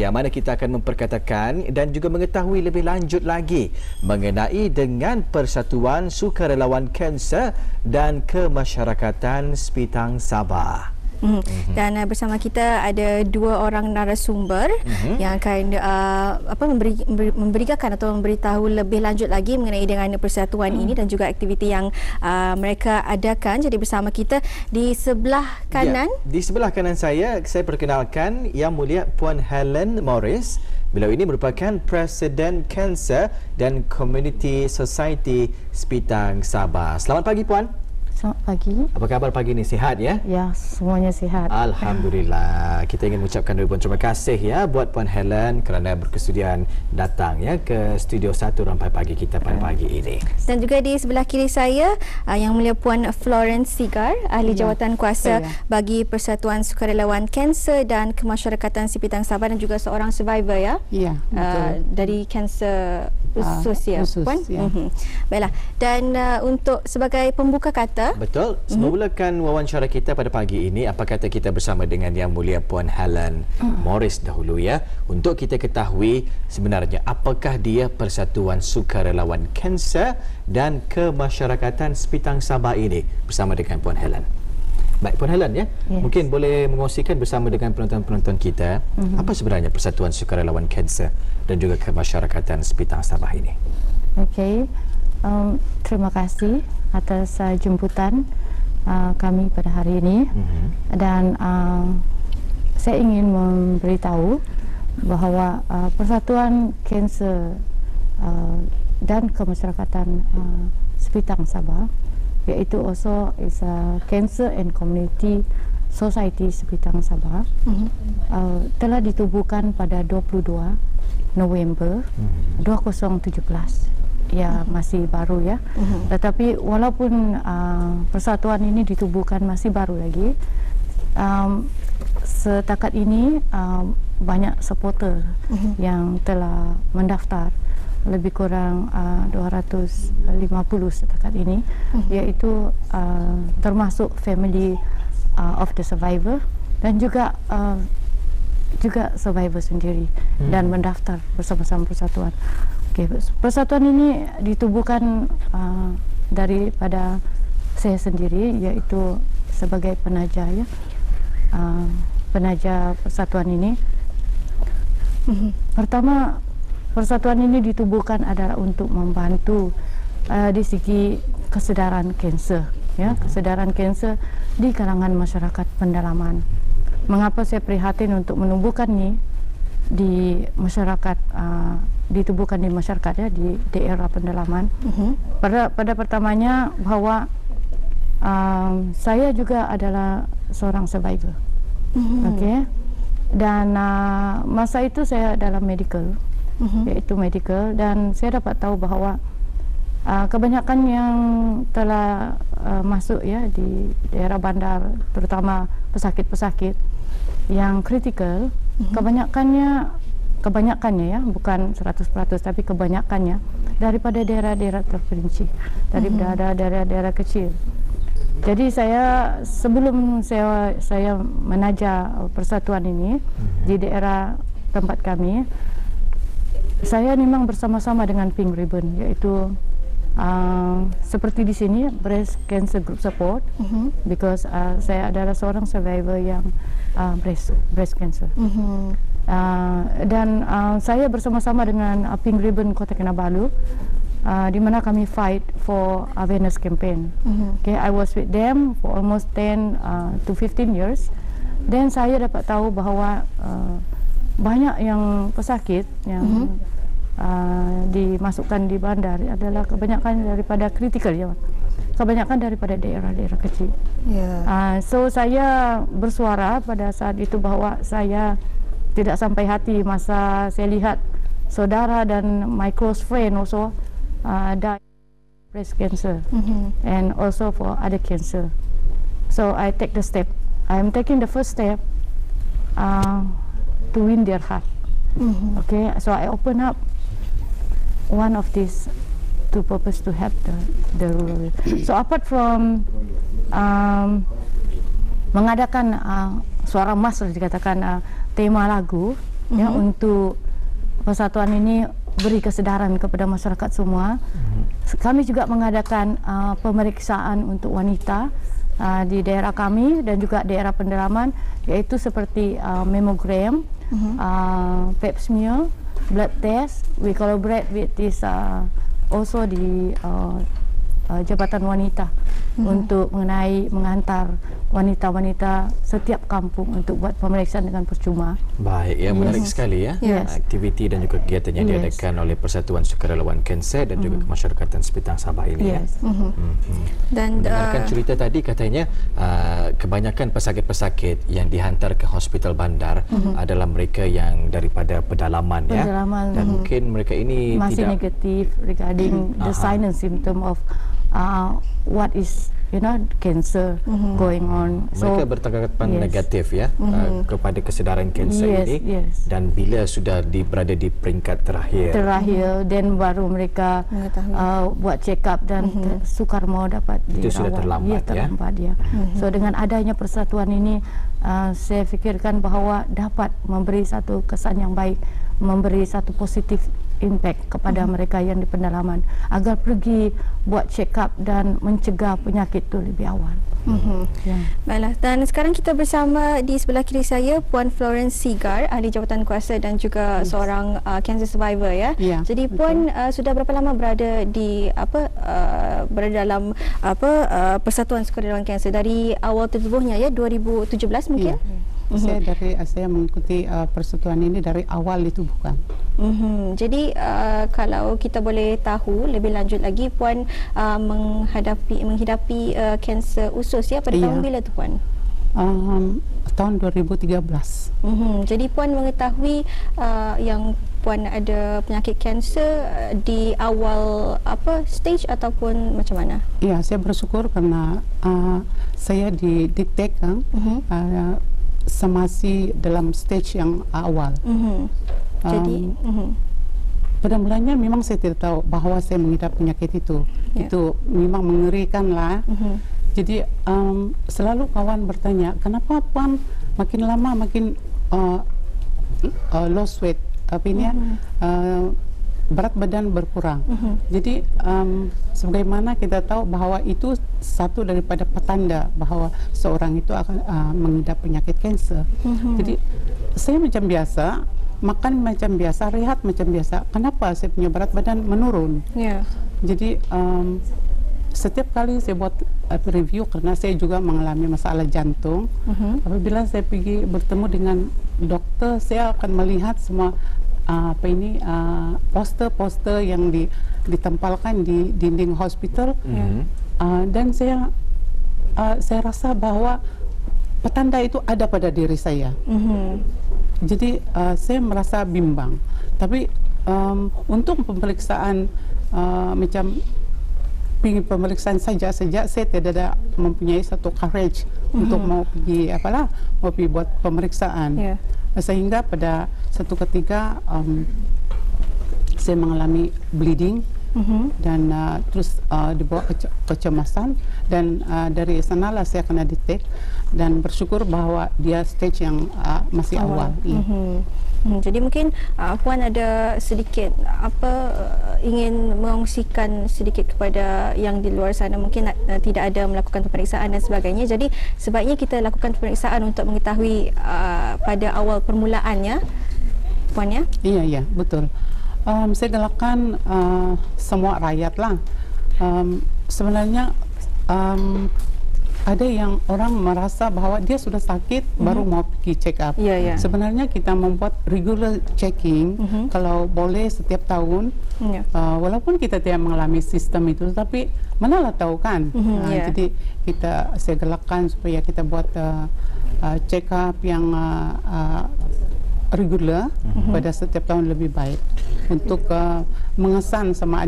yang mana kita akan memperkatakan dan juga mengetahui lebih lanjut lagi mengenai dengan Persatuan Sukarelawan Kanser dan Kemasyarakatan Sepitang Sabah. Dan bersama kita ada dua orang narasumber yang akan memberikan atau memberitahu lebih lanjut lagi mengenai dengan persatuan ini dan juga aktiviti yang mereka adakan. Jadi bersama kita di sebelah kanan. Ya, di sebelah kanan saya perkenalkan Yang Mulia Puan Helen Morris. Beliau ini merupakan Presiden Kanser dan Community Society Sepitang Sabah. Selamat pagi Puan. Selamat pagi. Apa khabar pagi ini? Sihat ya? Ya, semuanya sihat. Alhamdulillah. Kita ingin mengucapkan ribuan terima kasih ya buat Puan Helen kerana berkesudian datang ya ke Studio 1 Rampai Pagi kita pada pagi ini. Dan juga di sebelah kiri saya Yang Mulia Puan Florence Sigar, Ahli Jawatan Kuasa bagi Persatuan Sukarelawan Kanser dan Kemasyarakatan Sepitang Sabah dan juga seorang survivor ya. Ya, betul. Dari kanser usus ya, Puan. Ya. Baiklah. Dan untuk sebagai pembuka kata. Betul. Memulakan wawancara kita pada pagi ini, apa kata kita bersama dengan Yang Mulia Puan Helen Morris dahulu ya, untuk kita ketahui sebenarnya apakah dia Persatuan Sukarelawan Kanser dan Kemasyarakatan Sepitang Sabah ini bersama dengan Puan Helen. Baik, Puan Helen ya, mungkin boleh mengkongsikan bersama dengan penonton-penonton kita apa sebenarnya Persatuan Sukarelawan Kanser dan juga Kemasyarakatan Sepitang Sabah ini. Okey. Terima kasih atas jemputan kami pada hari ini dan saya ingin memberitahu bahawa Persatuan Kanser dan Kemasyarakatan Sepitang Sabah, iaitu also is a Kanser and Community Society Sepitang Sabah, telah ditubuhkan pada 22 November 2017. Ya, masih baru ya. Tetapi walaupun persatuan ini ditubuhkan masih baru lagi, setakat ini banyak supporter yang telah mendaftar, lebih kurang 250 setakat ini, iaitu termasuk family of the survivor dan juga survivor sendiri dan mendaftar bersama-sama persatuan. Okay, persatuan ini ditubuhkan daripada saya sendiri, iaitu sebagai penaja ya, penaja persatuan ini. Pertama, persatuan ini ditubuhkan adalah untuk membantu di segi kesedaran kanser ya, kesedaran kanser di kalangan masyarakat pendalaman. Mengapa saya prihatin untuk menumbuhkan ini di masyarakat, ditubuhkan di masyarakat ya, di daerah pendalaman. Pada pertamanya bahawa saya juga adalah seorang survivor. Okey. Dan masa itu saya dalam medical, iaitu medical, dan saya dapat tahu bahawa kebanyakan yang telah masuk ya di daerah bandar, terutama pesakit-pesakit yang kritikal, kebanyakannya ya, bukan 100%, tapi kebanyakannya daripada daerah-daerah terperinci, daripada daerah-daerah kecil. Jadi saya sebelum saya menaja persatuan ini di daerah tempat kami, saya memang bersama-sama dengan Pink Ribbon, iaitu seperti di sini Breast Cancer Group Support, because saya adalah seorang survivor yang breast cancer. Dan saya bersama-sama dengan Pink Ribbon Kota Kinabalu, di mana kami fight for awareness campaign. Okay, I was with them for almost 10 to 15 years. Dan saya dapat tahu bahawa banyak yang pesakit yang dimasukkan di bandar adalah kebanyakan daripada kritikal ya, kebanyakan daripada daerah-daerah kecil. So saya bersuara pada saat itu bahawa saya tidak sampai hati masa saya lihat saudara dan my close friend also die breast cancer and also for other cancer. So I take the step. I am taking the first step to win their heart. Okay, so I open up one of these to purpose to help the rural. So apart from mengadakan suara mas, dikatakan tema lagu ya, untuk persatuan ini beri kesedaran kepada masyarakat semua. Kami juga mengadakan pemeriksaan untuk wanita di daerah kami dan juga daerah pendalaman, yaitu seperti mammogram, pap smear, blood test. We collaborate with this also di Jabatan Wanita untuk mengantar wanita-wanita setiap kampung untuk buat pemeriksaan dengan percuma. Baik, ya, menarik sekali ya. Aktiviti dan juga kegiatan yang diadakan oleh Persatuan Sukarelawan Kanser dan juga Kemasyarakatan Sepitang Sabah ini. Dan mendengarkan cerita tadi, katanya kebanyakan pesakit-pesakit yang dihantar ke hospital bandar adalah mereka yang daripada pedalaman, ya. Dan mungkin mereka ini masih tidak negatif regarding the sign and symptom of what is cancer going on. Mereka bertanggapan negatif, ya, kepada kesedaran kanser ini. Dan bila sudah berada di peringkat terakhir dan baru mereka buat check up dan sukar mau dapat itu dirawat. sudah terlambat, ya. So dengan adanya persatuan ini, saya fikirkan bahawa dapat memberi satu kesan yang baik, memberi satu positif impact kepada mereka yang di pendalaman agar pergi buat check up dan mencegah penyakit itu lebih awal. Baiklah, dan sekarang kita bersama di sebelah kiri saya Puan Florence Sigar, ahli jawatan kuasa dan juga seorang cancer survivor, ya. Jadi Puan sudah berapa lama berada di berada dalam Persatuan Sukarelawan Kanser dari awal tertubuhnya, ya, 2017 mungkin? Saya mengikuti persatuan ini dari awal ditubuhkan. Jadi kalau kita boleh tahu lebih lanjut lagi, Puan menghidapi kanser usus, ya, pada tahun bila tu, Puan? Tahun 2013. Jadi Puan mengetahui yang Puan ada penyakit kanser di awal stage ataupun macam mana? Ya, saya bersyukur karena saya didetek semasi dalam stage yang awal. Jadi pada mulanya memang saya tidak tahu bahawa saya mengidap penyakit itu. Itu memang mengerikan lah. Jadi selalu kawan bertanya, kenapa Puan makin lama makin lost weight, berat badan berkurang. Jadi sebagaimana kita tahu bahawa itu satu daripada petanda bahawa seorang itu akan mengidap penyakit kanser. Jadi saya macam biasa, makan macam biasa, rehat macam biasa. Kenapa saya punya berat badan menurun? Jadi setiap kali saya buat review, karena saya juga mengalami masalah jantung. Apabila saya pergi bertemu dengan dokter, saya akan melihat semua poster-poster yang ditempelkan di dinding hospital, dan saya rasa bahwa petanda itu ada pada diri saya. Jadi saya merasa bimbang. Tapi untuk pemeriksaan macam pemeriksaan saja saya tidak ada mempunyai satu courage untuk mau pergi buat pemeriksaan. Sehingga pada satu ketika saya mengalami bleeding dan terus dibawa kecemasan, dan dari sanalah saya kena detect dan bersyukur bahwa dia stage yang masih awal. Jadi mungkin Puan ada sedikit ingin mengongsikan sedikit kepada yang di luar sana mungkin tidak ada melakukan pemeriksaan dan sebagainya. Jadi sebaiknya kita lakukan pemeriksaan untuk mengetahui pada awal permulaannya, Puan, ya? Iya, betul. Saya galakkan semua rakyat lah. Sebenarnya ada yang orang merasa bahwa dia sudah sakit baru mau pergi check up. Sebenarnya kita membuat regular checking, kalau boleh setiap tahun. Walaupun kita tidak mengalami sistem itu, tapi manalah tahu kan. Jadi saya galakkan supaya kita buat check up yang regular pada setiap tahun lebih baik untuk mengesan sama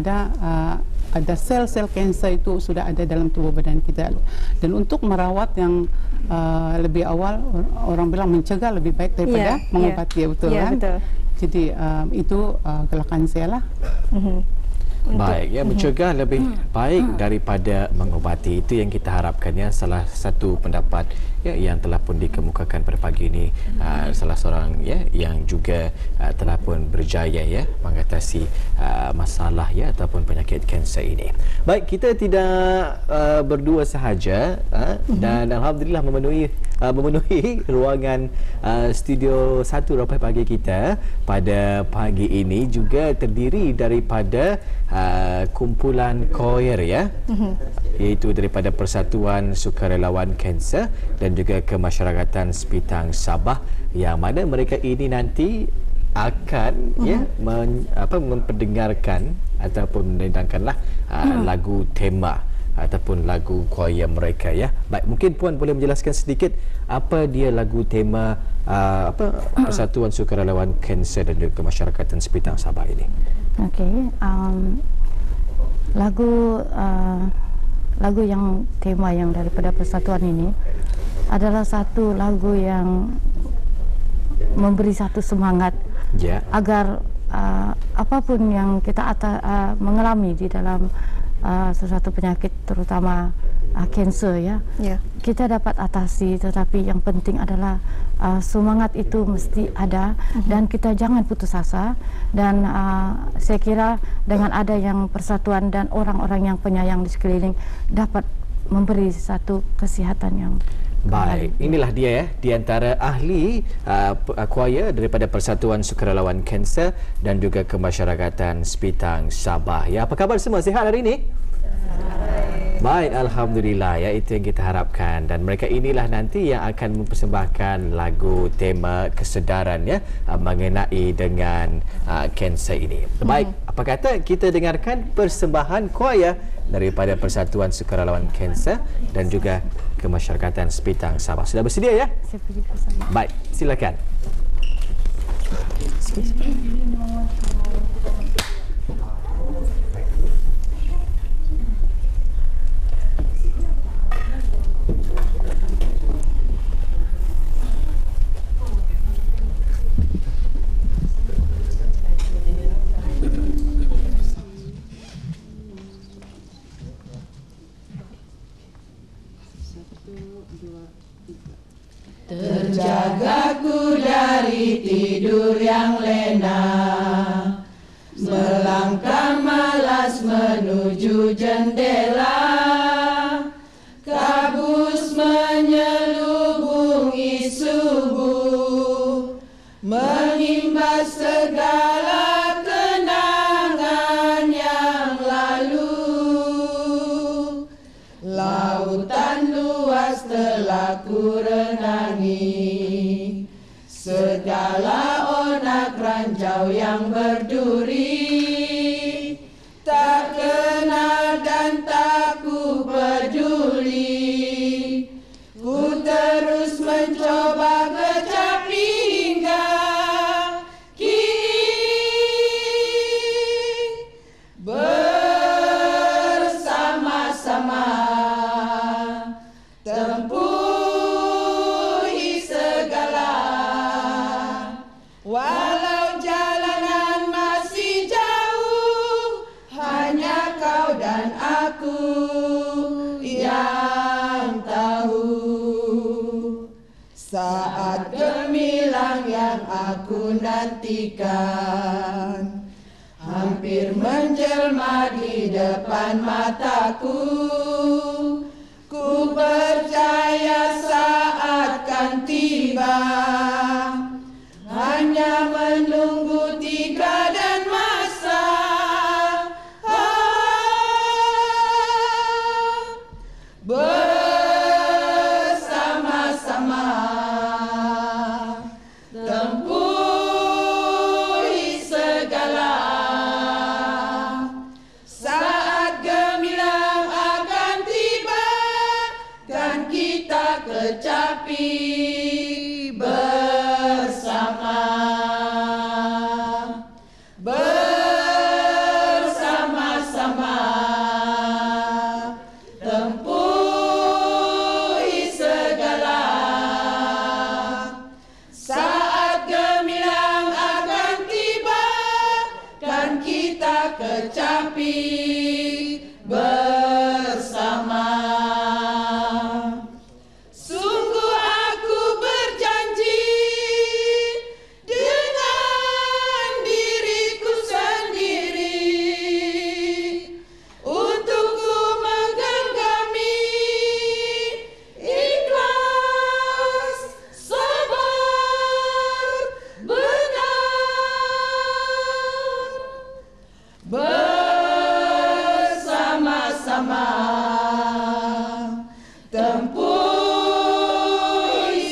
ada sel-sel kanser itu sudah ada dalam tubuh badan kita, dan untuk merawat yang lebih awal, orang bilang mencegah lebih baik daripada mengobati, betul kan? Betul. Jadi itu gerakan saya lah. Baik, ya, mencegah lebih baik daripada mengobati. Itu yang kita harapkan, ya. Salah satu pendapat, ya, yang telah pun dikemukakan pada pagi ini salah seorang, ya, yang juga telah pun berjaya, ya, mengatasi masalah, ya, ataupun penyakit kanser ini. Baik, kita tidak berdua sahaja dan alhamdulillah memenuhi ruangan studio 1 Ropai Pagi kita pada pagi ini juga terdiri daripada kumpulan choir, ya, iaitu daripada Persatuan Sukarelawan Kanser dan juga Kemasyarakatan Sepitang Sabah, yang mana mereka ini nanti akan memperdengarkan ataupun mendendangkanlah lagu tema ataupun lagu choir mereka, ya. Baik, mungkin Puan boleh menjelaskan sedikit apa dia lagu tema Persatuan Sukarelawan Kanser dan juga Kemasyarakatan Sepitang Sabah ini. Okey, lagu yang tema yang daripada persatuan ini adalah satu lagu yang memberi satu semangat, ya, agar apapun yang kita mengalami di dalam sesuatu penyakit, terutama kanser, ya, kita dapat atasi. Tetapi yang penting adalah semangat itu mesti ada dan kita jangan putus asa. Dan saya kira dengan ada yang persatuan dan orang-orang yang penyayang di sekeliling dapat memberi satu kesihatan yang baik. Inilah dia, ya, di antara ahli choir daripada Persatuan Sukarelawan Kanser dan juga Kemasyarakatan Sepitang Sabah. Ya, apa khabar semua? Sihat hari ini? Baik, alhamdulillah, ya, itu yang kita harapkan. Dan mereka inilah nanti yang akan mempersembahkan lagu tema kesedaran, ya, mengenai dengan kanser ini. Baik, apa kata kita dengarkan persembahan choir daripada Persatuan Sukarelawan Kanser dan juga Kemasyarakatan Sepitang Sabah. Sudah bersedia, ya? Baik, silakan. Terjagaku dari tidur yang lena, melangkah malas menuju jendela, kabus menyelubungi subuh, mengimbas segala kenangan yang lalu. Lautan luas telah ku renangi, segala onak ranjau yang berduri, tak kenal dan tak ku peduli. Ku terus mencoba kecapi hingga kini bersama-sama tempuhi segala. Walau jalanan masih jauh, hanya kau dan aku yang tahu. Saat gemilang yang aku nantikan hampir menjelma di depan mataku, ku percaya saat kan tiba, hanya menunggu tiga dan masa. Bersama-sama tempuhi segala. Saat gemilang akan tiba, kan kita kecapi bersama. kecapi bersama. Sungguh aku berjanji dengan diriku sendiri untuk ku menggenggami ikhlas, sabar, benar, bersama-sama tempuhi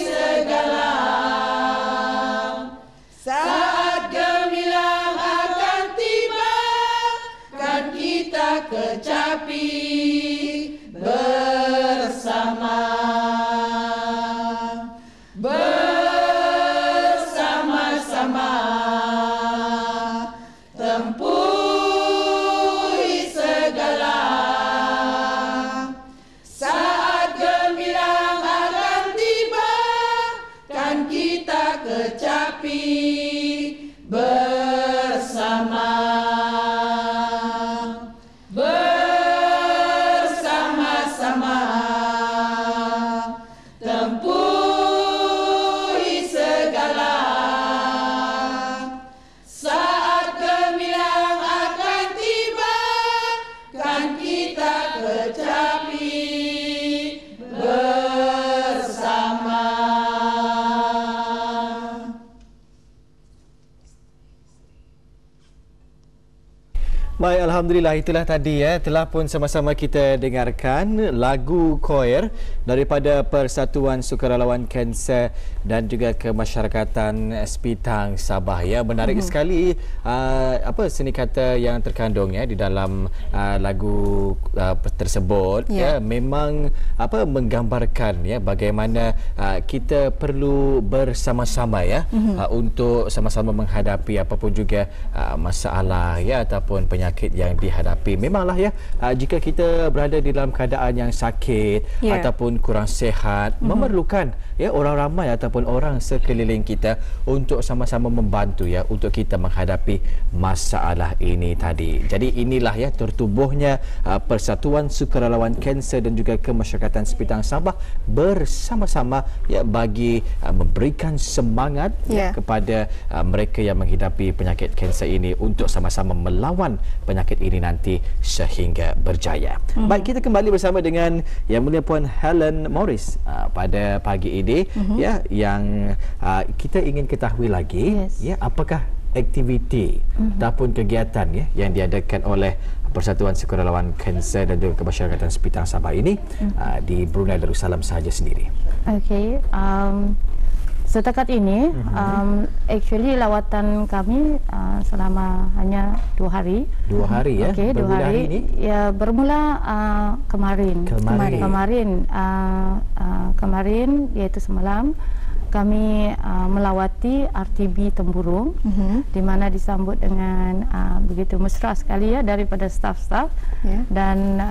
segala. Saat gemilang akan tiba, kan kita kecapi bersama. Bersama-sama tempuhi segala. Saat gemilang akan tiba, kan kita kecapi bersama. Bersama-sama tempuhi segala. Saat gemilang akan tiba, kan kita kecapi bersama. Baik, Alhamdulillah, itulah tadi telah pun sama-sama kita dengarkan lagu Choir daripada Persatuan Sukarelawan Kanser dan juga Kemasyarakatan Sepitang Sabah. Menarik sekali seni kata yang terkandung di dalam lagu tersebut. Memang menggambarkan bagaimana kita perlu bersama-sama untuk sama-sama menghadapi apapun juga masalah ataupun penyakit yang dihadapi. Memanglah jika kita berada di dalam keadaan yang sakit ataupun kurang sihat, memerlukan orang ramai ataupun orang sekeliling kita untuk sama-sama membantu untuk kita menghadapi masalah ini tadi. Jadi inilah tertubuhnya Persatuan Sukarelawan Kanser dan juga Kemasyarakatan Sepitang Sabah bersama-sama bagi memberikan semangat kepada mereka yang menghidapi penyakit kanser ini untuk sama-sama melawan penyakit ini nanti sehingga berjaya. Baik, kita kembali bersama dengan Yang Mulia Puan Helen Morris pada pagi ini yang kita ingin ketahui lagi apakah aktiviti ataupun kegiatan yang diadakan oleh Persatuan Sukarelawan Kanser dan juga Kemasyarakatan Sepitang Sabah ini di Brunei Darussalam sahaja sendiri. Okey, setakat ini actually lawatan kami selama hanya 2 hari. 2 hari Okey, 2 hari ini? Ya, bermula kemarin iaitu semalam kami melawati RTB Temburung, di mana disambut dengan begitu mesra sekali daripada staf-staf dan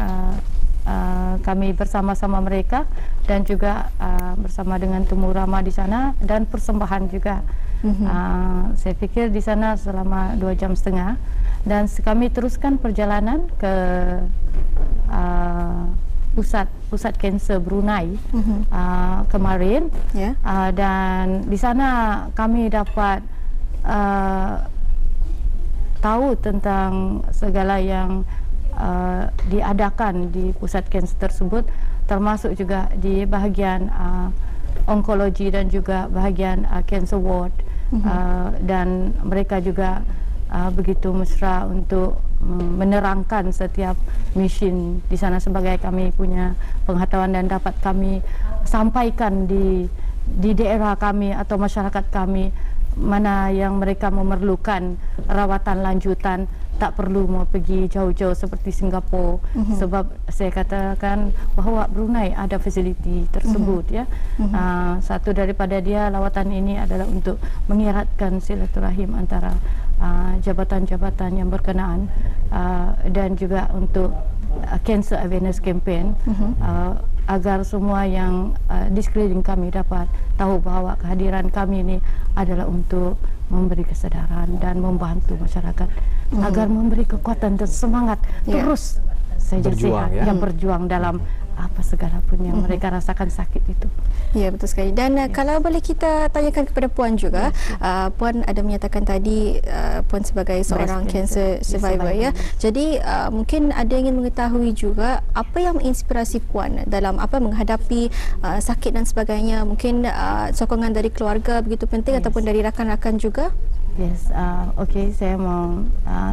kami bersama-sama mereka dan juga bersama dengan temu ramah di sana dan persembahan juga. Saya fikir di sana selama 2 jam setengah dan kami teruskan perjalanan ke pusat kanser Brunei kemarin dan di sana kami dapat tahu tentang segala yang diadakan di pusat kanser tersebut, termasuk juga di bahagian onkologi dan juga bahagian cancer ward. Dan mereka juga begitu mesra untuk menerangkan setiap mission di sana sebagai kami punya pengetahuan dan dapat kami sampaikan di daerah kami atau masyarakat kami mana yang mereka memerlukan rawatan lanjutan, tak perlu mau pergi jauh-jauh seperti Singapura. Sebab saya katakan bahawa Brunei ada fasiliti tersebut satu daripada dia lawatan ini adalah untuk mengeratkan silaturahim antara jabatan-jabatan yang berkenaan dan juga untuk cancer awareness campaign agar semua yang di sekeliling kami dapat tahu bahawa kehadiran kami ini adalah untuk memberi kesedaran dan membantu masyarakat agar memberi kekuatan dan semangat terus saja berjuang, sehat, yang berjuang dalam apa segala pun yang mereka rasakan sakit itu. Ya, betul sekali. Dan kalau boleh kita tanyakan kepada Puan juga, Puan ada menyatakan tadi Puan sebagai seorang cancer survivor, ya. Jadi mungkin ada yang ingin mengetahui juga apa yang menginspirasi Puan dalam menghadapi sakit dan sebagainya. Mungkin sokongan dari keluarga begitu penting ataupun dari rakan-rakan juga. Yes, okey, saya mau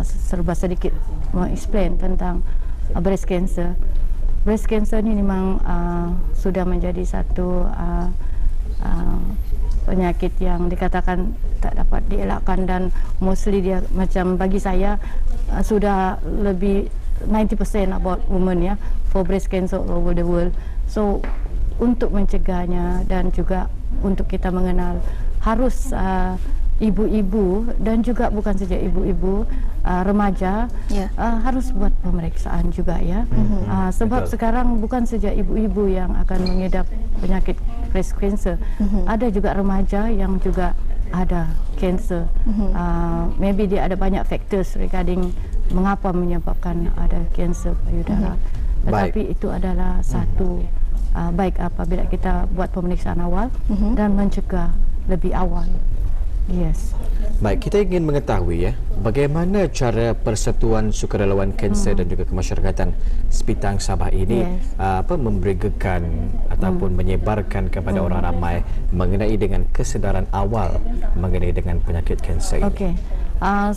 serba sedikit mau explain tentang breast cancer. Breast cancer ni memang sudah menjadi satu penyakit yang dikatakan tak dapat dielakkan, dan mostly dia macam bagi saya sudah lebih 90% about women, ya, for breast cancer all over the world. So untuk mencegahnya dan juga untuk kita mengenal, harus ibu-ibu dan juga bukan saja ibu-ibu, remaja harus buat pemeriksaan juga, ya. Sebab sekarang bukan saja ibu-ibu yang akan mengidap penyakit breast cancer, ada juga remaja yang juga ada cancer. Maybe dia ada banyak factors regarding mengapa menyebabkan ada cancer payudara. Tetapi itu adalah satu baik apabila kita buat pemeriksaan awal dan mencegah lebih awal. Yes. Baik, kita ingin mengetahui, ya, bagaimana cara Persatuan Sukarelawan Kanser dan juga Kemasyarakatan Sepitang Sabah ini memberikan ataupun menyebarkan kepada orang ramai mengenai dengan kesedaran awal mengenai dengan penyakit kanser ini. Okey.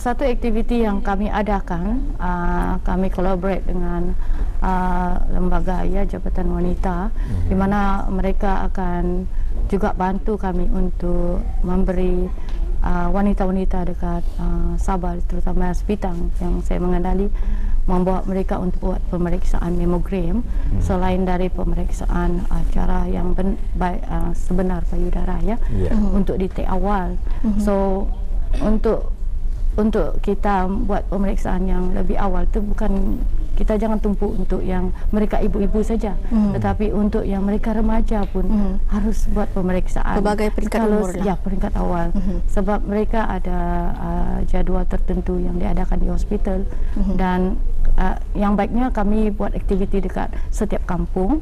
Satu aktiviti yang kami adakan, kami collaborate dengan lembaga, ya, Jabatan Wanita, di mana mereka akan juga bantu kami untuk memberi wanita-wanita dekat Sabah, terutama Sepitang yang saya mengenali, membawa mereka untuk buat pemeriksaan mamogram selain dari pemeriksaan cara yang sebenar payudara, ya, untuk di awal. So untuk kita buat pemeriksaan yang lebih awal tu bukan, kita jangan tumpu untuk yang mereka ibu-ibu saja, tetapi untuk yang mereka remaja pun harus buat pemeriksaan berbagai peringkat umur lah. Ya, peringkat awal. Sebab mereka ada jadual tertentu yang diadakan di hospital, dan yang baiknya kami buat aktiviti dekat setiap kampung.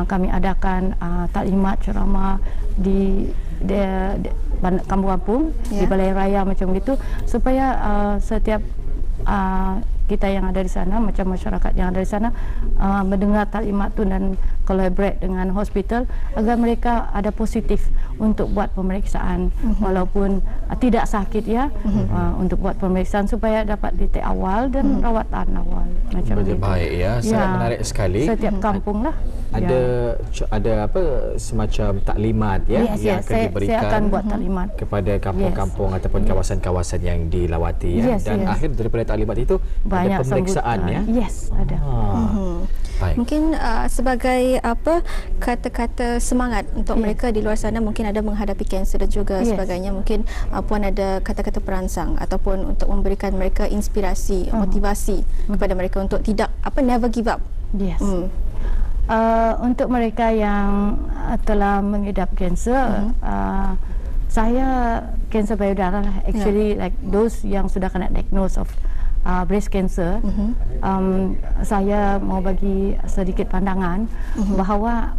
Kami adakan taklimat ceramah di kampung-kampung, di balai raya macam gitu, supaya setiap kita yang ada di sana, macam masyarakat yang ada di sana, mendengar taklimat tu dan collaborate dengan hospital agar mereka ada positif untuk buat pemeriksaan walaupun tidak sakit, ya, untuk buat pemeriksaan supaya dapat detek awal dan rawatan awal macam itu. Baik, ya, sangat menarik sekali. Setiap kampung lah. Ada semacam taklimat, ya, yang akan diberikan saya akan buat taklimat kepada kampung-kampung ataupun kawasan-kawasan yang dilawati, ya. Dan akhir daripada taklimat itu banyak ada pemeriksaan, ya. Yes, ada. Baik. Mungkin sebagai kata-kata semangat untuk mereka di luar sana, mungkin ada menghadapi kanser dan juga sebagainya. Mungkin Puan ada kata-kata perangsang ataupun untuk memberikan mereka inspirasi, motivasi kepada mereka untuk tidak never give up. Yes. Untuk mereka yang telah mengidap kanser, saya kanser payudara lah. Actually, like those yang sudah kena diagnose of breast cancer, saya mau bagi sedikit pandangan bahawa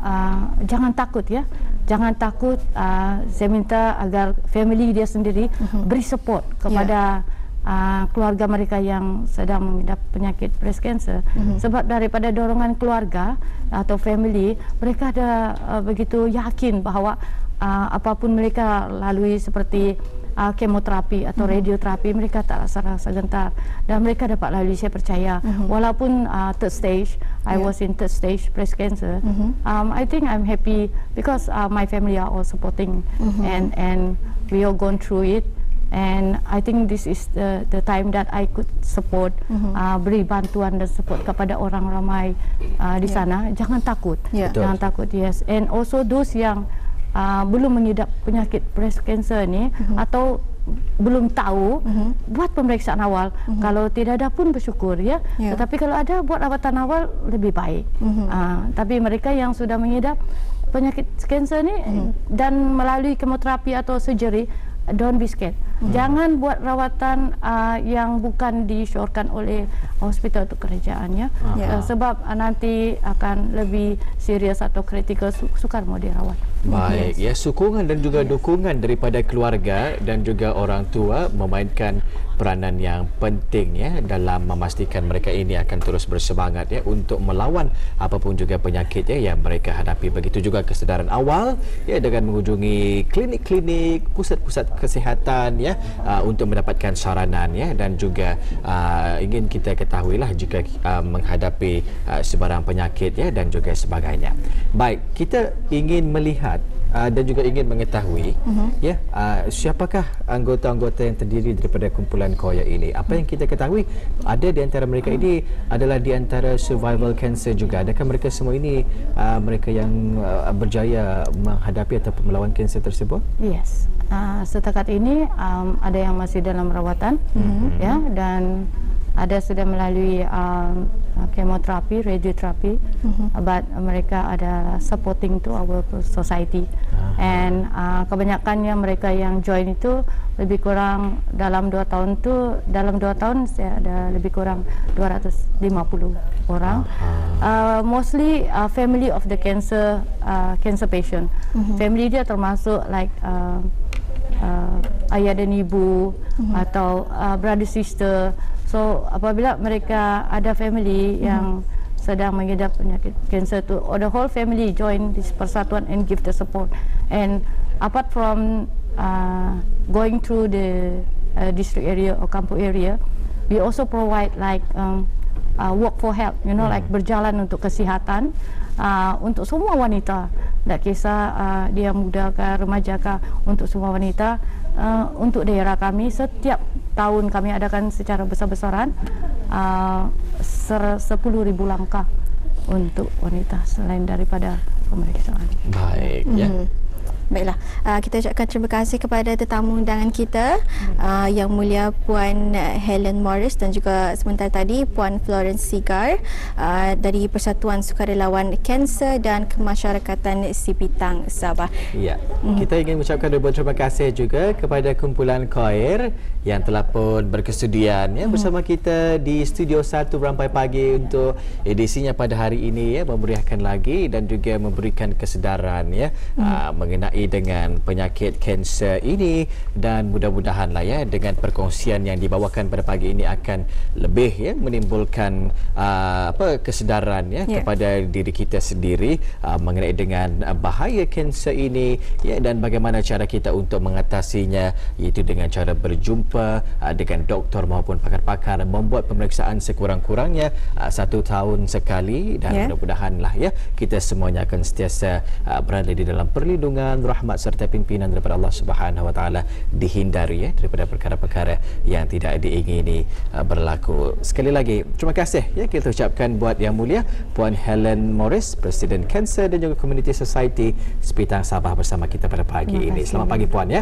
jangan takut, ya, jangan takut. Saya minta agar family dia sendiri beri support kepada keluarga mereka yang sedang mengidap penyakit breast cancer. Sebab daripada dorongan keluarga atau family, mereka ada begitu yakin bahawa apapun mereka lalui seperti kemoterapi atau radioterapi, mereka tak rasa gentar dan mereka dapat lalui. Saya percaya walaupun third stage, I was in third stage breast cancer, I think I'm happy because my family are all supporting, and we all gone through it, and I think this is the time that I could support, beri bantuan dan support kepada orang ramai di sana. Jangan takut, jangan takut, yes. And also those yang belum mengidap penyakit breast cancer ni atau belum tahu, buat pemeriksaan awal. Kalau tidak ada pun bersyukur, ya. Tetapi kalau ada, buat rawatan awal lebih baik. Tapi mereka yang sudah mengidap, penyakit kanser ni dan melalui kemoterapi atau surgery, don't be scared. Jangan buat rawatan yang bukan disyorkan oleh hospital atau kerajaan, ya. Sebab nanti akan lebih serius atau kritikal, sukar mau dirawat. Baik, ya, sokongan dan juga dukungan daripada keluarga dan juga orang tua memainkan peranan yang penting, ya, dalam memastikan mereka ini akan terus bersemangat, ya, untuk melawan apapun juga penyakit, ya, yang mereka hadapi. Begitu juga kesedaran awal, ya, dengan mengunjungi klinik-klinik, pusat-pusat kesihatan, ya, untuk mendapatkan saranan, ya, dan juga ingin kita ketahuilah jika menghadapi sebarang penyakit, ya, dan juga sebagainya. Baik, kita ingin melihat dan juga ingin mengetahui, ya, siapakah anggota-anggota yang terdiri daripada kumpulan Koya ini. Apa yang kita ketahui, ada di antara mereka ini adalah di antara survival cancer juga. Adakah mereka semua ini mereka yang berjaya menghadapi ataupun melawan kanser tersebut? Yes. Setakat ini ada yang masih dalam rawatan, ya, dan ada sudah melalui kemoterapi, radioterapi, but mereka ada supporting to our society. And kebanyakannya mereka yang join itu lebih kurang dalam 2 tahun tu, dalam 2 tahun saya ada lebih kurang 250 orang. Mostly family of the cancer patient. Family dia termasuk like ayah dan ibu atau brother sister. So apabila mereka ada family yang sedang mengidap penyakit kanser tu, or the whole family join this persatuan and give the support. And apart from going through the district area or kampung area, we also provide like work for health, you know, like berjalan untuk kesihatan untuk semua wanita. Tak kisah dia muda ke remaja ke, untuk semua wanita. Untuk daerah kami setiap tahun kami adakan secara besar-besaran 10,000 langkah untuk wanita selain daripada pemeriksaan. Baik, ya. Baiklah, kita ucapkan terima kasih kepada tetamu undangan kita, Yang Mulia Puan Helen Morris dan juga sebentar tadi Puan Florence Sigar dari Persatuan Sukarelawan Kanser dan Kemasyarakatan Sipitang, Sabah. Ya, kita ingin mengucapkan ribuan terima kasih juga kepada kumpulan KOIR yang telah pun berkesudian, ya, bersama kita di Studio 1 Rampai Pagi untuk edisinya pada hari ini, ya, memeriahkan lagi dan juga memberikan kesedaran, ya, mengenai dengan penyakit kanser ini, dan mudah-mudahanlah, ya, dengan perkongsian yang dibawakan pada pagi ini akan lebih, ya, menimbulkan kesedaran, ya, kepada diri kita sendiri mengenai dengan bahaya kanser ini, ya, dan bagaimana cara kita untuk mengatasinya, iaitu dengan cara berjumpa dengan doktor maupun pakar-pakar, membuat pemeriksaan sekurang-kurangnya 1 tahun sekali, dan mudah-mudahanlah, ya, kita semuanya akan sentiasa berada di dalam perlindungan, rahmat serta pimpinan daripada Allah Subhanahu Wa Taala, dihindari, ya, daripada perkara-perkara yang tidak diingini berlaku. Sekali lagi terima kasih, ya, kita ucapkan buat Yang Mulia Puan Helen Morris, Presiden Kanser dan juga Community Society Sipitang, Sabah, bersama kita pada pagi ini. Selamat pagi Puan, ya.